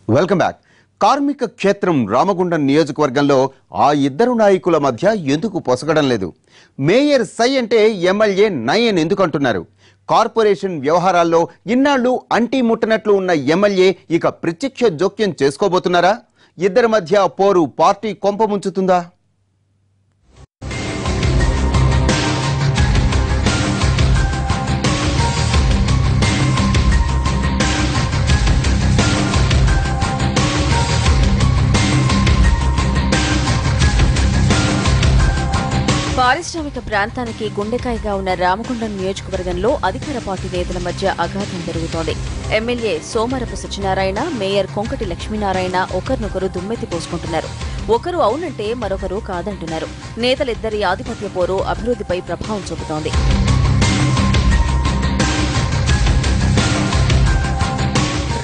Welcome back. కార్మిక క్షేత్రం రామగుండం నియోజకవర్గంలో ఆ ఇద్దరు నాయకుల మధ్య ఎందుకు పొసగడం లేదు? మేయర్ సై అంటే ఎమ్మెల్యే నై అని ఎందుకు అంటున్నారు? కార్పొరేషన్ వ్యవహారాల్లో ఇన్నాళ్లు అంటీ ముట్టనట్లు ఉన్న ఎమ్మెల్యే ఇక ప్రత్యక్ష జోక్యం చేసుకోబోతున్నారా? ఇద్దరి మధ్య పోరు పార్టీ కొంప ముంచుతుందా? పారిశ్రామిక ప్రాంతానికి గుండెకాయగా ఉన్న రామగుండం నియోజకవర్గంలో అధికార పార్టీ నేతల మధ్య అఘాతం జరుగుతోంది. ఎమ్మెల్యే సోమరపు సత్యనారాయణ, మేయర్ కొంకటి లక్ష్మీనారాయణ ఒకరినొకరు దుమ్మెత్తి పోసుకుంటున్నారు. ఒకరు అవునంటే మరొకరు కాదంటున్నారు. నేతలిద్దరి ఆధిపత్య పోరు అభివృద్ధిపై ప్రభావం చూపుతోంది.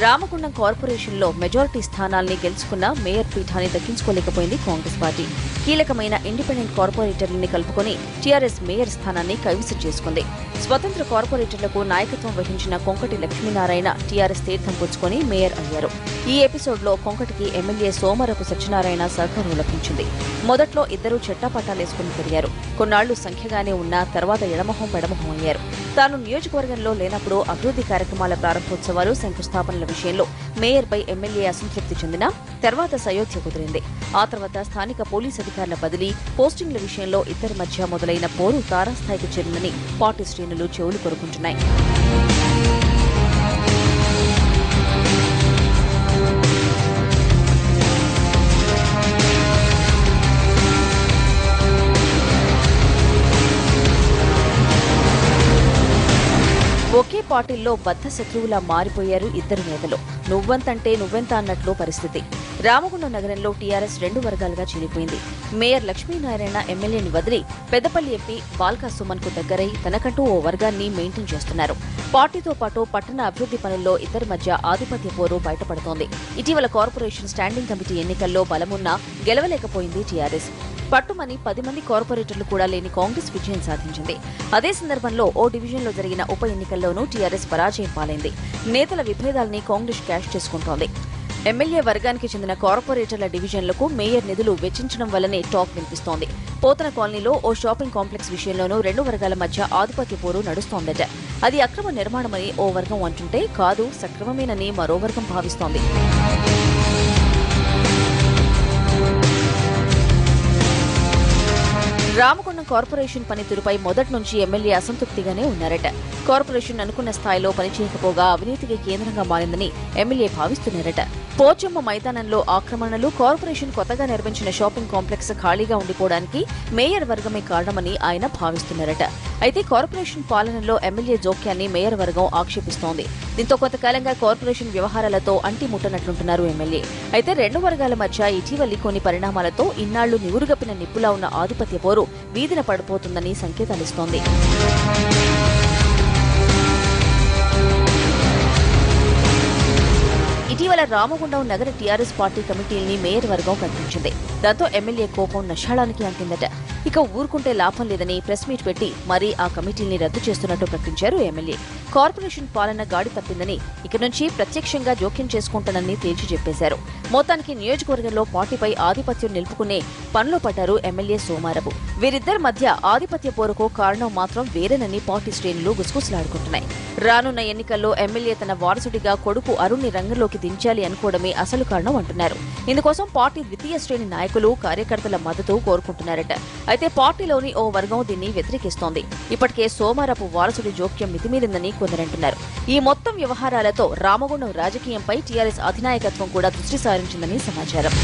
రామగుండం కార్పొరేషన్లో మెజారిటీ స్థానాల్ని గెలుచుకున్న మేయర్ పీఠాన్ని దక్కించుకోలేకపోయింది కాంగ్రెస్ పార్టీ. కీలకమైన ఇండిపెండెంట్ కార్పొరేటర్లని కలుపుకొని టీఆర్ఎస్ మేయర్ స్థానాన్ని కైవసం చేసుకుంది. స్వతంత్ర కార్పొరేటర్లకు నాయకత్వం వహించిన కొంకటి లక్ష్మీనారాయణ టీఆర్ఎస్ తీర్థం పుచ్చుకొని మేయర్ అయ్యారు. ఈ ఎపిసోడ్లో కొంకటికి ఎమ్మెల్యే సోమరపు సత్యనారాయణ సహకారం లభించింది. మొదట్లో ఇద్దరూ చెట్టాపట్టాలేసుకుని తిరిగారు. కొన్నాళ్లు సంఖ్యగానే ఉన్నా తర్వాత ఎడమొహం పెడమొహం అయ్యారు. తాను నియోజకవర్గంలో లేనప్పుడు అభివృద్ధి కార్యక్రమాల ప్రారంభోత్సవాలు, శంకుస్థాపనల విషయంలో మేయర్పై ఎమ్మెల్యే అసంతృప్తి చెందినా తర్వాత సయోధ్య కుదిరింది. ఆ తర్వాత స్థానిక పోలీస్ అధికారుల బదిలీ, పోస్టింగ్ల విషయంలో ఇద్దరి మధ్య మొదలైన పోరు తారాస్థాయికి చేరిందని పార్టీ శ్రేణులు చెవులు కొరుకుంటున్నాయి. ఒకే పార్టీల్లో బద్ధ శత్రువులా మారిపోయారు ఇద్దరు నేతలు. నువ్వంతంటే నువ్వెంత అన్నట్లు పరిస్థితి. రామగుండం నగరంలో టీఆర్ఎస్ రెండు వర్గాలుగా చీలిపోయింది. మేయర్ లక్ష్మీనారాయణ ఎమ్మెల్యేని వదిలి పెద్దపల్లి ఎంపీ బాల్కా సుమన్ కు దగ్గరై తనకంటూ ఓ వర్గాన్ని మెయింటైన్ చేస్తున్నారు. పార్టీతో పాటు పట్టణ అభివృద్ధి పనుల్లో ఇద్దరి మధ్య ఆధిపత్య పోరు బయటపడుతోంది. ఇటీవల కార్పొరేషన్ స్టాండింగ్ కమిటీ ఎన్నికల్లో బలమున్నా గెలవలేకపోయింది టీఆర్ఎస్. పట్టుమని 10 మంది కార్పొరేటర్లు కూడా లేని కాంగ్రెస్ విజయం సాధించింది. అదే సందర్భంలో ఓ డివిజన్లో జరిగిన ఉప ఎన్నికల్లోనూ టీఆర్ఎస్ పరాజయం పాలైంది. నేతల విభేదాల్ని కాంగ్రెస్ క్యాష్ చేసుకుంటోంది. ఎమ్మెల్యే వర్గానికి చెందిన కార్పొరేటర్ల డివిజన్లకు మేయర్ నిధులు వెచ్చించడం వల్లనే టాక్ వినిపిస్తోంది. పోతన కాలనీలో ఓ షాపింగ్ కాంప్లెక్స్ విషయంలోనూ రెండు వర్గాల మధ్య ఆధిపత్య పోరు నడుస్తోందట. అది అక్రమ నిర్మాణమని ఓ వర్గం అంటుంటే కాదు, సక్రమమేనని మరో వర్గం భావిస్తోంది. రామగుండం కార్పొరేషన్ పనితీరుపై మొదటి నుంచి ఎమ్మెల్యే అసంతృప్తిగానే ఉన్నారట. కార్పొరేషన్ అనుకున్న స్థాయిలో పనిచేయకపోగా అవినీతికి కేంద్రంగా మారిందని ఎమ్మెల్యే భావిస్తున్నారట. పోచమ్మ మైదానంలో ఆక్రమణలు, కార్పొరేషన్ కొత్తగా నిర్మించిన షాపింగ్ కాంప్లెక్స్ ఖాళీగా ఉండిపోవడానికి మేయర్ వర్గమే కారణమని ఆయన భావిస్తున్నారట. అయితే కార్పొరేషన్ పాలనలో ఎమ్మెల్యే జోక్యాన్ని మేయర్ వర్గం ఆక్షేపిస్తోంది. దీంతో కొంతకాలంగా కార్పొరేషన్ వ్యవహారాలతో అంటిముట్టనట్లుంటున్నారు ఎమ్మెల్యే. అయితే రెండు వర్గాల మధ్య ఇటీవలి కొన్ని పరిణామాలతో ఇన్నాళ్లు నివురుగప్పిన నిప్పులా ఉన్న ఆధిపత్య పోరు వీధిన పడిపోతుందని సంకేతాలిస్తోంది. ఇటీవల రామగుండం నగర టీఆర్ఎస్ పార్టీ కమిటీల్ని మేయర్ వర్గం కల్పించింది. దాంతో ఎమ్మెల్యే కోపం నషాళానికి అంటిందట. ఇక ఊరుకుంటే లాభం లేదని ప్రెస్ మీట్ పెట్టి మరీ ఆ కమిటీల్ని రద్దు చేస్తున్నట్టు ప్రకటించారు ఎమ్మెల్యే. కార్పొరేషన్ పాలన గాడి తప్పిందని, ఇక నుంచి ప్రత్యక్షంగా జోక్యం చేసుకుంటానని తేల్చి చెప్పేశారు. మొత్తానికి నియోజకవర్గంలో పార్టీపై ఆధిపత్యం నిలుపుకునే పనిలో పడ్డారు ఎమ్మెల్యే సోమారపు. వీరిద్దరి మధ్య ఆధిపత్య పోరుకు కారణం మాత్రం వేరేనని పార్టీ శ్రేణులు గుసగుసలాడుకుంటున్నాయి. రానున్న ఎన్నికల్లో ఎమ్మెల్యే తన వారసుడిగా కొడుకు అరుణ్ని రంగంలోకి దించాలి అనుకోవడమే అసలు కారణం అంటున్నారు. ఇందుకోసం పార్టీ ద్వితీయ శ్రేణి నాయకులు, కార్యకర్తల మద్దతు కోరుకుంటున్నారట. అయితే పార్టీలోని ఓ వర్గం దీన్ని వ్యతిరేకిస్తోంది. ఇప్పటికే సోమారపు వారసుడి జోక్యం మితిమీరిందని కొందరంటున్నారు. ఈ మొత్తం వ్యవహారాలతో రామగుండం రాజకీయంపై టీఆర్ఎస్ అధినాయకత్వం కూడా దృష్టి సారించిందని సమాచారం.